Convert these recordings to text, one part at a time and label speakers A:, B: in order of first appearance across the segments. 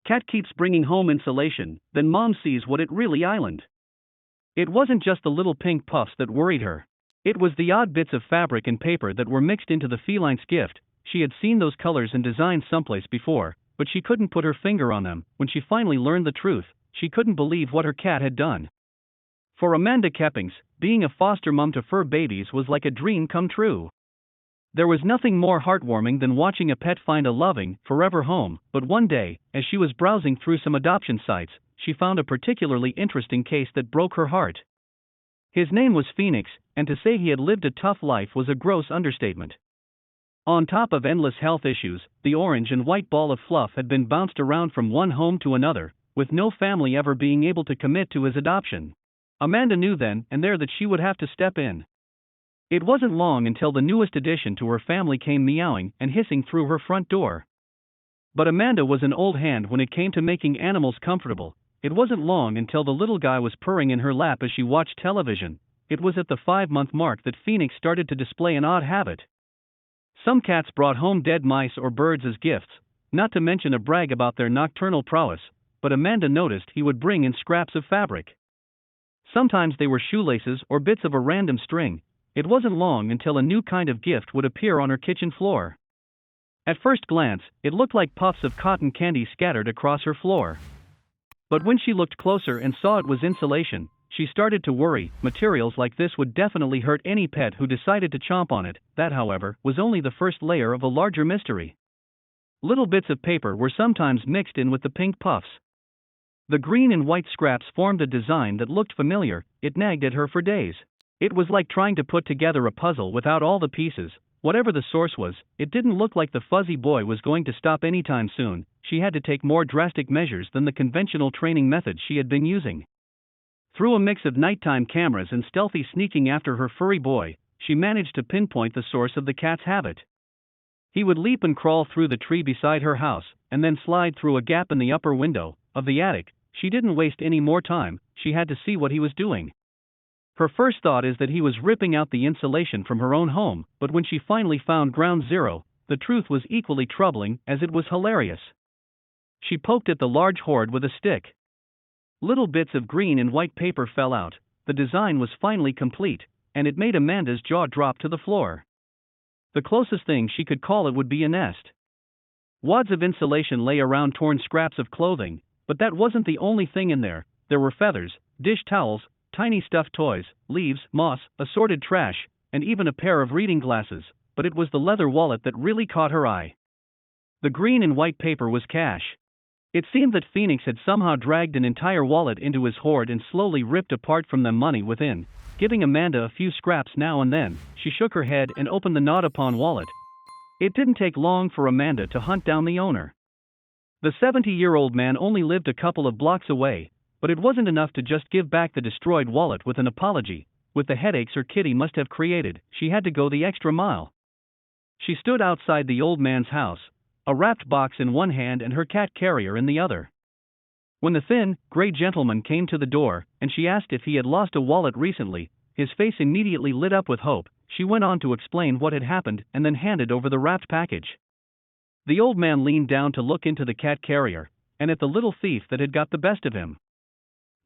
A: Cat keeps bringing home insulation, then mom sees what it really island. It wasn't just the little pink puffs that worried her. It was the odd bits of fabric and paper that were mixed into the feline's gift. She had seen those colors and designs someplace before, but she couldn't put her finger on them. When she finally learned the truth, she couldn't believe what her cat had done. For Amanda Keppings, being a foster mom to fur babies was like a dream come true. There was nothing more heartwarming than watching a pet find a loving, forever home, but one day, as she was browsing through some adoption sites, she found a particularly interesting case that broke her heart. His name was Phoenix, and to say he had lived a tough life was a gross understatement. On top of endless health issues, the orange and white ball of fluff had been bounced around from one home to another, with no family ever being able to commit to his adoption. Amanda knew then and there that she would have to step in. It wasn't long until the newest addition to her family came meowing and hissing through her front door. But Amanda was an old hand when it came to making animals comfortable. It wasn't long until the little guy was purring in her lap as she watched television. It was at the 5-month mark that Phoenix started to display an odd habit. Some cats brought home dead mice or birds as gifts, not to mention a brag about their nocturnal prowess, but Amanda noticed he would bring in scraps of fabric. Sometimes they were shoelaces or bits of a random string. It wasn't long until a new kind of gift would appear on her kitchen floor. At first glance, it looked like puffs of cotton candy scattered across her floor. But when she looked closer and saw it was insulation, she started to worry. Materials like this would definitely hurt any pet who decided to chomp on it. That, however, was only the first layer of a larger mystery. Little bits of paper were sometimes mixed in with the pink puffs. The green and white scraps formed a design that looked familiar. It nagged at her for days. It was like trying to put together a puzzle without all the pieces. Whatever the source was, it didn't look like the fuzzy boy was going to stop anytime soon. She had to take more drastic measures than the conventional training methods she had been using. Through a mix of nighttime cameras and stealthy sneaking after her furry boy, she managed to pinpoint the source of the cat's habit. He would leap and crawl through the tree beside her house, and then slide through a gap in the upper window of the attic. She didn't waste any more time. She had to see what he was doing. Her first thought is that he was ripping out the insulation from her own home, but when she finally found ground zero, the truth was equally troubling as it was hilarious. She poked at the large hoard with a stick. Little bits of green and white paper fell out. The design was finally complete, and it made Amanda's jaw drop to the floor. The closest thing she could call it would be a nest. Wads of insulation lay around torn scraps of clothing, but that wasn't the only thing in there. There were feathers, dish towels, tiny stuffed toys, leaves, moss, assorted trash, and even a pair of reading glasses, but it was the leather wallet that really caught her eye. The green and white paper was cash. It seemed that Phoenix had somehow dragged an entire wallet into his hoard and slowly ripped apart from them money within, giving Amanda a few scraps now and then. She shook her head and opened the gnawed-upon wallet. It didn't take long for Amanda to hunt down the owner. The 70-year-old man only lived a couple of blocks away, but it wasn't enough to just give back the destroyed wallet with an apology. With the headaches her kitty must have created, she had to go the extra mile. She stood outside the old man's house, a wrapped box in one hand and her cat carrier in the other. When the thin, gray gentleman came to the door, and she asked if he had lost a wallet recently, his face immediately lit up with hope. She went on to explain what had happened and then handed over the wrapped package. The old man leaned down to look into the cat carrier, and at the little thief that had got the best of him.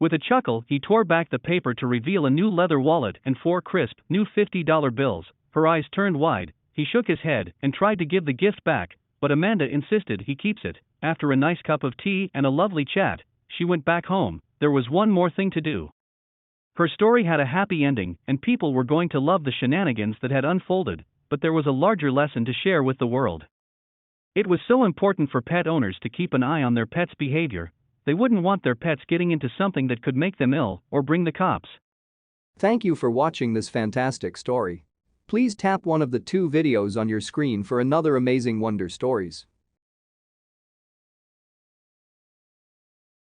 A: With a chuckle, he tore back the paper to reveal a new leather wallet and 4 crisp, new $50 bills. Her eyes turned wide. He shook his head and tried to give the gift back, but Amanda insisted he keeps it. After a nice cup of tea and a lovely chat, she went back home. There was one more thing to do. Her story had a happy ending, and people were going to love the shenanigans that had unfolded, but there was a larger lesson to share with the world. It was so important for pet owners to keep an eye on their pets' behavior. They wouldn't want their pets getting into something that could make them ill or bring the cops.
B: Thank you for watching this fantastic story. Please tap one of the 2 videos on your screen for another amazing Wonder Stories.